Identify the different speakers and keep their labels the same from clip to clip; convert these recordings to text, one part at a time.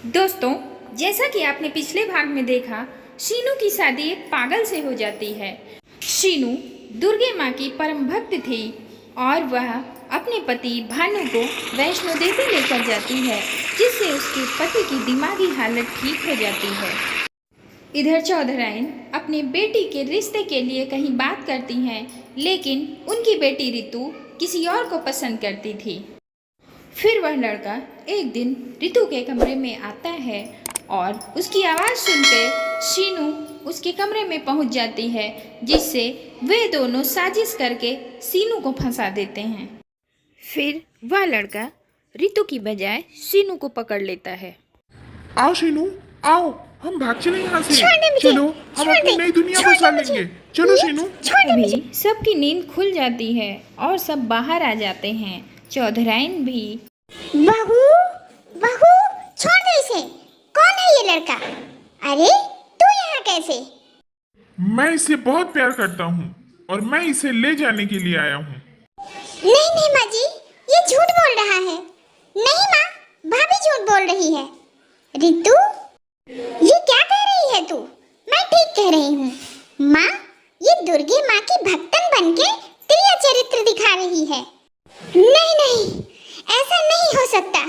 Speaker 1: दोस्तों, जैसा कि आपने पिछले भाग में देखा, शीनू की शादी एक पागल से हो जाती है। शीनू दुर्गे माँ की परम भक्त थी और वह अपने पति भानु को वैष्णो देवी लेकर जाती है, जिससे उसके पति की दिमागी हालत ठीक हो जाती है। इधर चौधराइन अपनी बेटी के रिश्ते के लिए कहीं बात करती हैं, लेकिन उनकी बेटी रितु किसी और को पसंद करती थी। फिर वह लड़का एक दिन रितु के कमरे में आता है और उसकी आवाज़ सुनकर शीनू उसके कमरे में पहुंच जाती है, जिससे वे दोनों साजिश करके शीनू को फंसा देते हैं। फिर वह लड़का रितु की बजाय शीनू को पकड़ लेता है।
Speaker 2: आओ शीनू, आओ, हम भाग चले यहाँ से। चलो, हम अपनी नई दुनिया बसा लेंगे। चलो शीनू।
Speaker 1: अभी सबकी नींद खुल जाती है और सब बाहर आ जाते हैं। चौधराइन भी।
Speaker 3: बहू, बहू, छोड़ दे इसे। कौन है ये लड़का? अरे तू यहाँ कैसे?
Speaker 2: मैं इसे बहुत प्यार करता हूँ और मैं इसे ले जाने के लिए आया हूँ।
Speaker 3: नहीं नहीं माँ जी, ये झूठ बोल रहा है। नहीं माँ, भाभी झूठ बोल रही है। रितु, ये क्या कह रही है तू? मैं ठीक कह रही हूँ। माँ, ये दुर्गे माँ की भक्तन बनके प्रिय चरित्र दिखा रही है। नहीं नहीं, ऐसा नहीं हो सकता,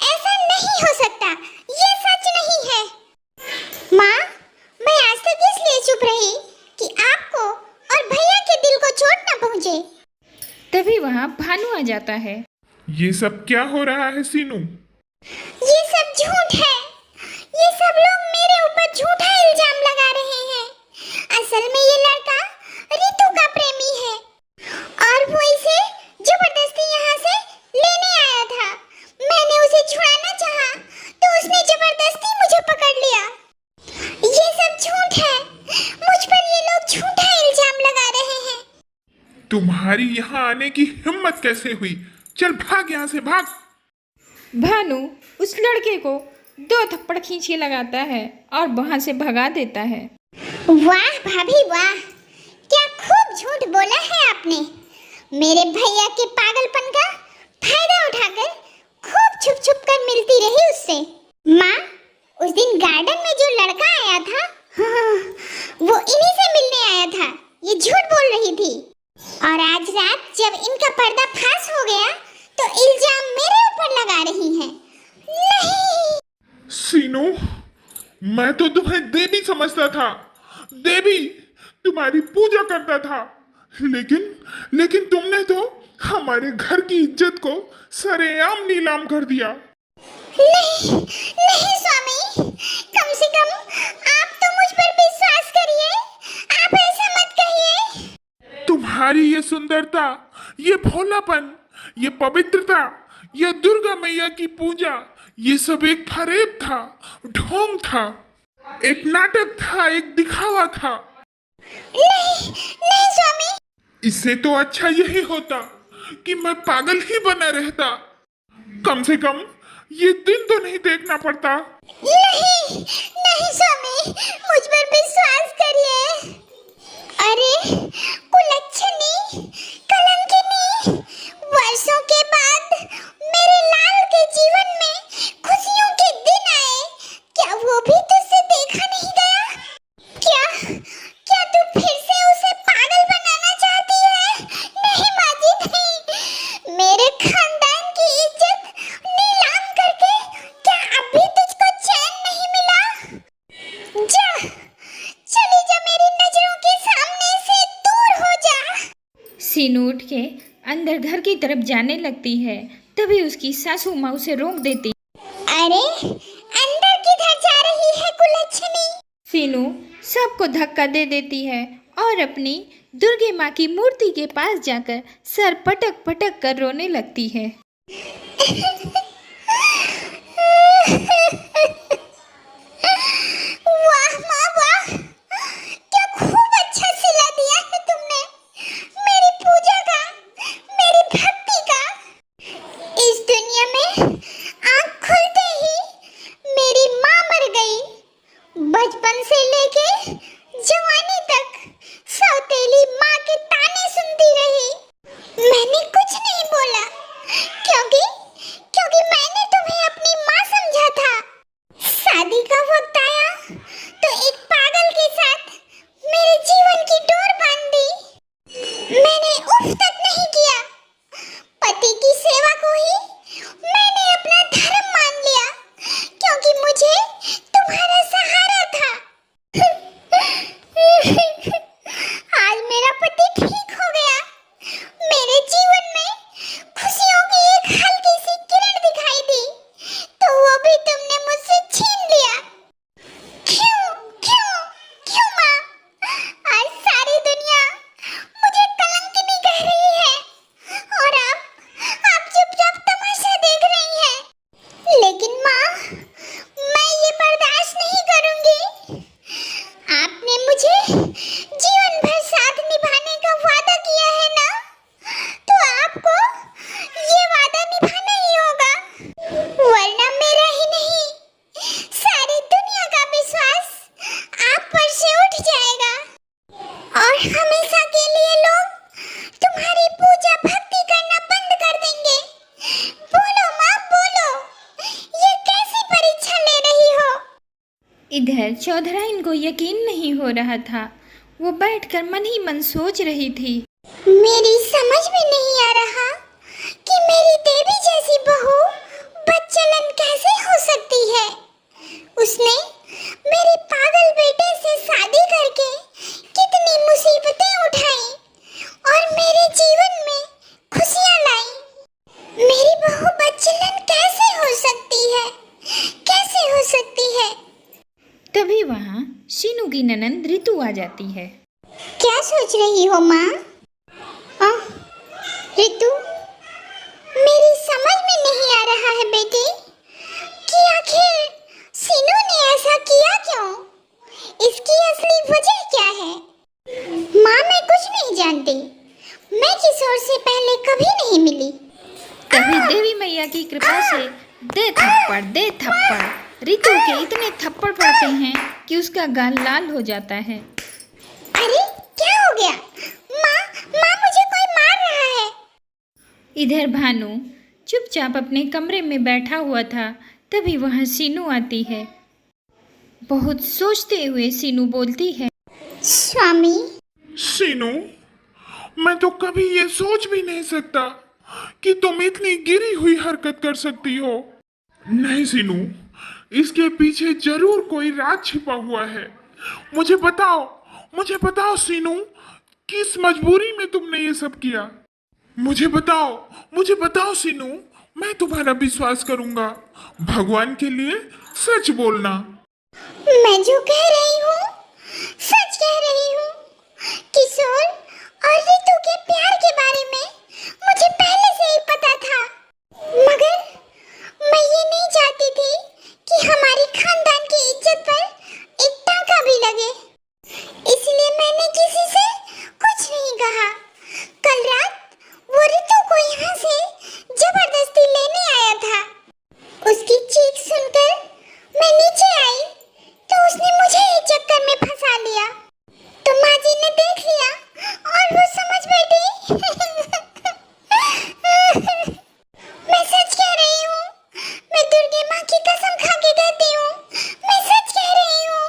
Speaker 3: ऐसा नहीं हो सकता, ये सच नहीं है। माँ, मैं आज तक इसलिए चुप रही कि आपको और भैया के दिल को चोट न पहुँचे।
Speaker 1: तभी वहाँ भानु आ जाता है।
Speaker 2: ये सब क्या हो रहा है शीनू?
Speaker 3: ये सब झूठ है। ये सब लोग मेरे ऊपर झूठा इल्जाम लगा रहे हैं। असल में ये लड़का रितु का प्रेमी है और वो इसे जबरदस्ती यहाँ से लेने आया था। मैंने उसे छुड़ाना चाहा तो उसने जबरदस्ती मुझे पकड़ लिया। ये सब झूठ है। मुझ पर ये लोग झूठा इल्जाम लगा रहे हैं।
Speaker 2: तुम्हारी यहाँ आने की हिम्मत कैसे हुई? चल भाग यहाँ से, भाग।
Speaker 1: भानु उस लड़के को 2 थप्पड़ खींच के लगाता है और वहां से भगा देता है।
Speaker 3: वाह भाभी वाह, क्या खूब झूठ बोला है आपने। मेरे भैया के पागलपन का फायदा उठाकर खूब छुप छुप कर मिलती रही उससे। माँ, उस दिन गार्डन में जो लड़का आया था, हाँ, वो इन्हीं से मिलने आया था। ये झूठ बोल रही थी। और आज रात जब इनका पर्दा फाश हो गया तो इल्जाम मेरे ऊपर लगा रही हैं। नहीं।
Speaker 2: शीनू, मैं तो तुम्हें देवी समझता था। देवी, तुम्हारी पूजा करता था। लेकिन तुमने तो हमारे घर की इज्जत को सरेआम नीलाम कर दिया।
Speaker 3: नहीं, नहीं स्वामी, कम से कम आप तो मुझ पर विश्वास करिए। आप ऐसा मत कहिए।
Speaker 2: तुम्हारी ये सुंदरता, ये भोलापन, ये पवित्रता, ये दुर्गा मैया की पूजा, ये सब एक फरेब था, ढोंग था, एक नाटक था, एक दिखावा था।
Speaker 3: नहीं, नहीं स्वामी।
Speaker 2: इससे तो अच्छा यही होता कि मैं पागल ही बना रहता। कम से कम ये दिन तो नहीं देखना पड़ता।
Speaker 3: नहीं, नहीं स्वामी, मुझ पर विश्वास करिए। अरे कुलच्छनी, कलंकिनी, वर्षों के बाद मेरे लाल के जीवन में खुशियों के दिन आए। क्या वो भी तुझसे देखा नहीं गया? क्या तू फिर से उसे पागल बनाना चाहती है? नहीं माँ जी, नहीं। मेरे खानदान की इज्जत नीलाम करके क्या अब भी तुझको चैन नहीं मिला? जा, चली जा, मेरी नजरों के सामने से दूर हो जा।
Speaker 1: शीनू उठ के अंदर घर की तरफ जाने लगती है। तभी उसकी सासू माँ उसे रोक देती।
Speaker 3: अरे अंदर किधर जा रही है कुलच्छनी?
Speaker 1: शीनू सबको धक्का दे देती है और अपनी दुर्गे माँ की मूर्ति के पास जाकर सर पटक पटक कर रोने लगती है।
Speaker 3: वाह माँ वाह, क्या खूब अच्छा सिला दिया है तुमने मेरी पूजा का, मेरी भक्ति का। इस दुनिया में आँख खुलते ही मेरी माँ मर गई। बचपन से लेके जवानी तक सौतेली माँ के ताने सुनती रही। मैंने कुछ नहीं बोला क्योंकि
Speaker 1: इधर चौधराइन को यकीन नहीं हो रहा था। वो बैठकर मन ही मन सोच रही थी।
Speaker 3: मेरी समझ में नहीं आ रहा कि मेरी देवी जैसी बहू बच्चलन कैसे हो सकती है। उसने मेरे पागल बेटे से शादी करके कितनी मुसीबतें उठाई और मेरे जीवन में खुशियां लाई। मेरी बहू बच्चलन कैसे हो सकती है, कैसे हो सकती है।
Speaker 1: तभी वहाँ शीनू की ननंद रितु आ जाती है।
Speaker 3: क्या सोच रही हो माँ? रितु, मेरी समझ में नहीं आ रहा है बेटी कि आखिर सीनू ने ऐसा किया क्यों? इसकी असली वजह क्या है? माँ, मैं कुछ नहीं जानती। मैं किशोर से पहले कभी नहीं मिली।
Speaker 1: तभी देवी मैया की कृपा से दे थप्पड़ रितु के इतने थप्पड़ पड़ते हैं कि उसका गाल लाल हो जाता है।
Speaker 3: अरे क्या हो गया? माँ, मुझे कोई मार रहा है।
Speaker 1: इधर भानु चुपचाप अपने कमरे में बैठा हुआ था। तभी वहाँ सीनू आती है। बहुत सोचते हुए सीनू बोलती है,
Speaker 3: स्वामी,
Speaker 2: सीनू, मैं तो कभी ये सोच भी नहीं सकता कि तुम इतनी गिरी हुई हरकत कर सकती हो। नहीं सीनू, इसके पीछे जरूर कोई राज छिपा हुआ है। मुझे बताओ सीनू, किस मजबूरी में तुमने ये सब किया? मुझे बताओ सीनू, मैं तुम्हारा विश्वास करूंगा। भगवान के लिए सच बोलना।
Speaker 3: मैं जो कह रही हूँ सच कह रही हूँ। किशोर और रितु के प्यार के बारे में मुझे पहले से ही पता था, मगर मैं ये नहीं चाहती थी कि हमारी खानदान की इज्जत पर एक टांका भी लगे। इसलिए मैंने किसी से कुछ नहीं कहा। कल रात वो रितु को यहाँ से जबरदस्ती लेने आया था। उसकी चीख सुनकर मैं नीचे आई तो उसने मुझे ही चक्कर में फंसा लिया। तो माँ जी ने देख लिया और वो समझ बैठी। मैं सच कह रही हूँ, मैं दुर्गे माँ की कसम खा के कहती हूँ, मैं सच कह रही हूँ।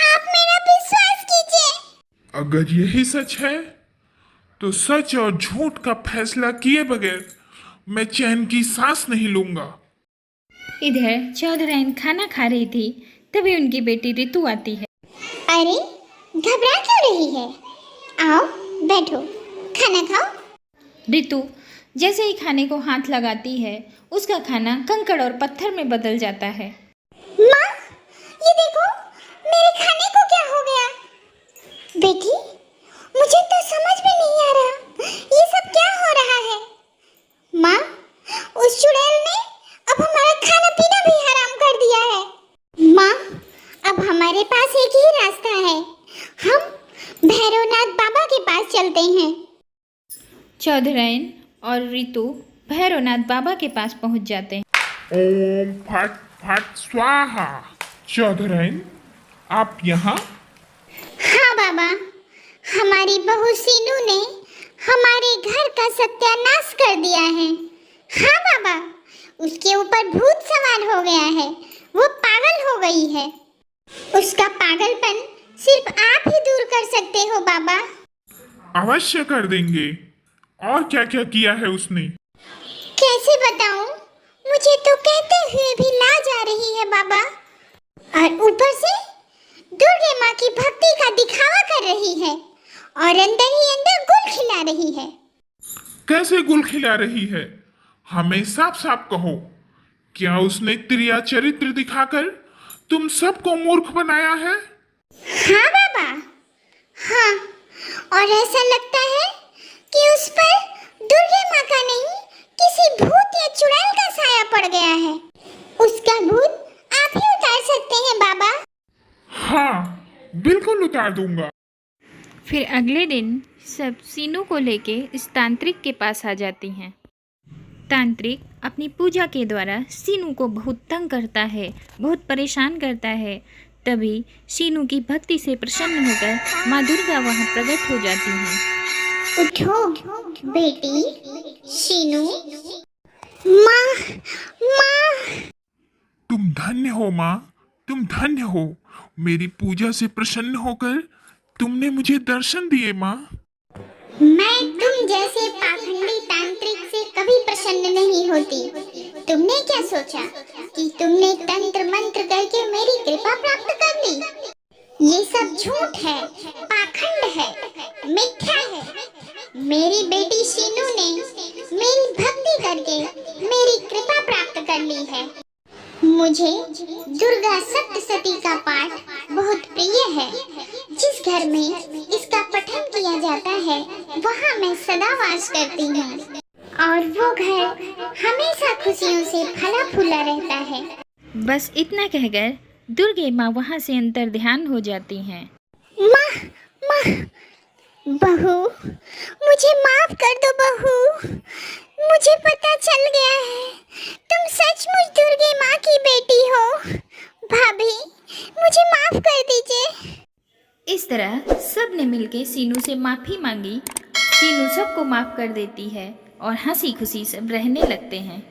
Speaker 3: आप मेरा विश्वास कीजिए।
Speaker 2: अगर यही सच है तो सच और झूठ का फैसला किए बगैर मैं चैन की सांस नहीं लूंगा।
Speaker 1: इधर चौधराइन खाना खा रही थी। तभी उनकी बेटी रितु आती है।
Speaker 3: अरे, घबरा क्यों रही है? आओ बैठो, खाना खाओ।
Speaker 1: रितु जैसे ही खाने को हाथ लगाती है, उसका खाना कंकड़ और पत्थर में बदल जाता है।
Speaker 3: माँ, ये देखो, मेरे खाने को क्या हो गया? बेटी, मुझे तो समझ में नहीं आ रहा, ये सब क्या हो रहा है? माँ, उस चुड़ैल ने अब हमारा खाना पीना भी हराम कर दिया है। माँ, अब हमारे पास एक ही रास्ता है। हम भैरवनाथ बाबा के पास चलते हैं।
Speaker 1: चौधराइन और रितु भैरवनाथ बाबा के पास पहुंच जाते हैं।
Speaker 2: ओम फट फट स्वाहा। चौधराइन, आप यहाँ?
Speaker 3: हाँ बाबा, हमारी बहू सीनू ने हमारे घर का सत्यानाश कर दिया है। हाँ बाबा, उसके ऊपर भूत सवार हो गया है। वो पागल हो गई है। उसका पागलपन सिर्फ आप ही दूर कर सकते हो बाबा।
Speaker 2: अवश्य कर देंगे। और क्या क्या किया है उसने?
Speaker 3: कैसे बताऊं? मुझे तो कहते हुए भी लाज आ रही है बाबा। और ऊपर से दुर्गे माँ की भक्ति का दिखावा कर रही है और अंदर ही अंदर गुल खिला रही है।
Speaker 2: कैसे गुल खिला रही है? हमें साफ साफ कहो। क्या उसने त्रिया चरित्र दिखाकर तुम सबको मूर्ख बनाया है?
Speaker 3: हाँ बाबा, हाँ। और ऐसा लगता है कि उस पर दुर्गे माँ का नहीं, किसी भूत या चुड़ैल का साया पड़ गया है। उसका भूत आप ही उतार सकते हैं बाबा।
Speaker 2: हाँ, बिल्कुल उतार दूंगा।
Speaker 1: फिर अगले दिन सब सीनू को लेके इस तांत्रिक के पास आ जाती हैं। तांत्रिक अपनी पूजा के द्वारा सीनू को बहुत तंग करता है, बहुत परेशान करता है। तभी सीनू की भक्ति से प्रसन्न होकर माँ दुर्गा वहाँ प्रकट हो जाती हैं।
Speaker 3: उठो बेटी शीनू। माँ, माँ।
Speaker 2: तुम धन्य हो माँ, तुम धन्य हो। मेरी पूजा से प्रसन्न होकर तुमने मुझे दर्शन दिए माँ।
Speaker 3: मैं तुम जैसे पाखंडी तांत्रिक से कभी प्रसन्न नहीं होती। तुमने क्या सोचा कि तुमने तंत्र मंत्र करके मेरी कृपा प्राप्त कर ली? ये सब झूठ है, पाखंड है, मिथ्या है। मेरी बेटी शीनू ने मेरी भक्ति करके मेरी कृपा प्राप्त कर ली है। मुझे दुर्गा सप्तशती का पाठ बहुत प्रिय है। जिस घर में इसका पठन किया जाता है वहाँ मैं सदा वास करती हूँ और वो घर हमेशा खुशियों से फला फूला रहता है।
Speaker 1: बस इतना कहकर दुर्गे माँ वहाँ से अंतर्ध्यान हो जाती हैं।
Speaker 3: माँ, माँ, बहू, मुझे माफ कर दो बहू। मुझे पता चल गया है तुम सचमुच दुर्गे माँ की बेटी हो। भाभी, मुझे माफ कर दीजिए।
Speaker 1: इस तरह सब ने मिलकर सीनू से माफ़ी मांगी। सीनू सबको माफ़ कर देती है और हंसी खुशी सब रहने लगते हैं।